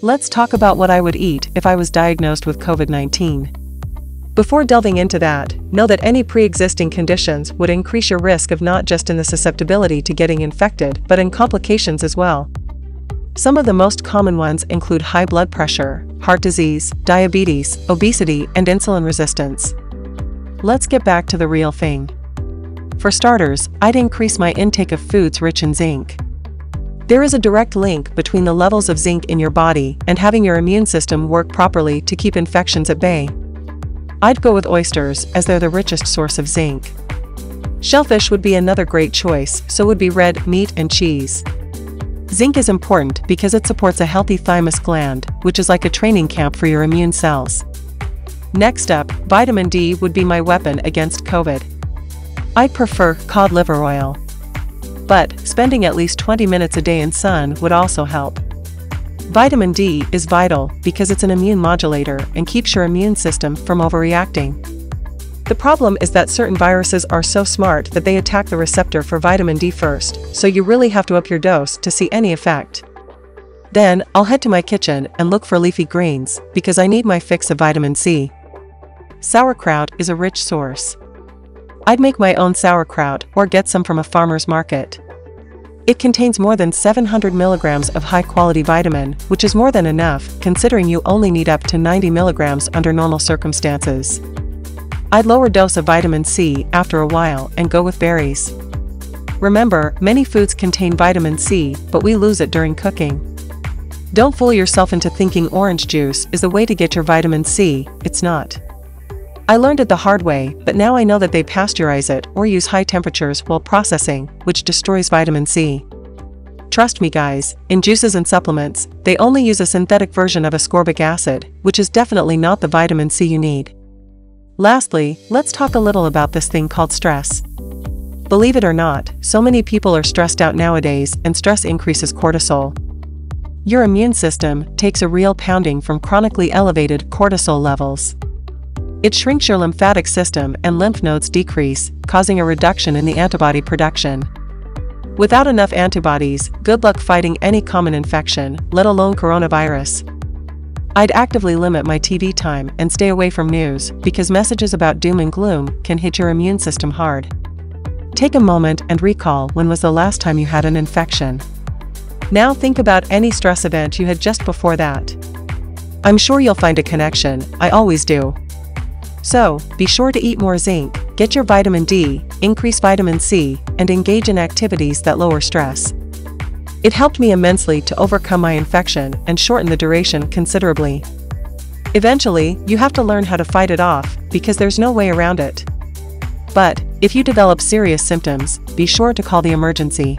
Let's talk about what I would eat if I was diagnosed with COVID-19. Before delving into that, know that any pre-existing conditions would increase your risk of not just in the susceptibility to getting infected but in complications as well. Some of the most common ones include high blood pressure, heart disease, diabetes, obesity, and insulin resistance. Let's get back to the real thing. For starters, I'd increase my intake of foods rich in zinc. There is a direct link between the levels of zinc in your body and having your immune system work properly to keep infections at bay. I'd go with oysters as they're the richest source of zinc. Shellfish would be another great choice, so would be red meat and cheese. Zinc is important because it supports a healthy thymus gland, which is like a training camp for your immune cells. Next up, vitamin D would be my weapon against COVID. I'd prefer cod liver oil. But spending at least 20 minutes a day in sun would also help. Vitamin D is vital because it's an immune modulator and keeps your immune system from overreacting. The problem is that certain viruses are so smart that they attack the receptor for vitamin D first, so you really have to up your dose to see any effect. Then, I'll head to my kitchen and look for leafy greens, because I need my fix of vitamin C. Sauerkraut is a rich source. I'd make my own sauerkraut or get some from a farmer's market. It contains more than 700 milligrams of high-quality vitamin, which is more than enough, considering you only need up to 90 milligrams under normal circumstances. I'd lower dose of vitamin C after a while and go with berries. Remember, many foods contain vitamin C, but we lose it during cooking. Don't fool yourself into thinking orange juice is the way to get your vitamin C, it's not. I learned it the hard way, but now I know that they pasteurize it or use high temperatures while processing, which destroys vitamin C. Trust me guys, in juices and supplements, they only use a synthetic version of ascorbic acid, which is definitely not the vitamin C you need. Lastly, let's talk a little about this thing called stress. Believe it or not, so many people are stressed out nowadays, and stress increases cortisol. Your immune system takes a real pounding from chronically elevated cortisol levels. It shrinks your lymphatic system and lymph nodes decrease, causing a reduction in the antibody production. Without enough antibodies, good luck fighting any common infection, let alone coronavirus. I'd actively limit my TV time and stay away from news, because messages about doom and gloom can hit your immune system hard. Take a moment and recall when was the last time you had an infection. Now think about any stress event you had just before that. I'm sure you'll find a connection, I always do. So, be sure to eat more zinc, get your vitamin D, increase vitamin C, and engage in activities that lower stress. It helped me immensely to overcome my infection and shorten the duration considerably. Eventually, you have to learn how to fight it off, because there's no way around it. But, if you develop serious symptoms, be sure to call the emergency.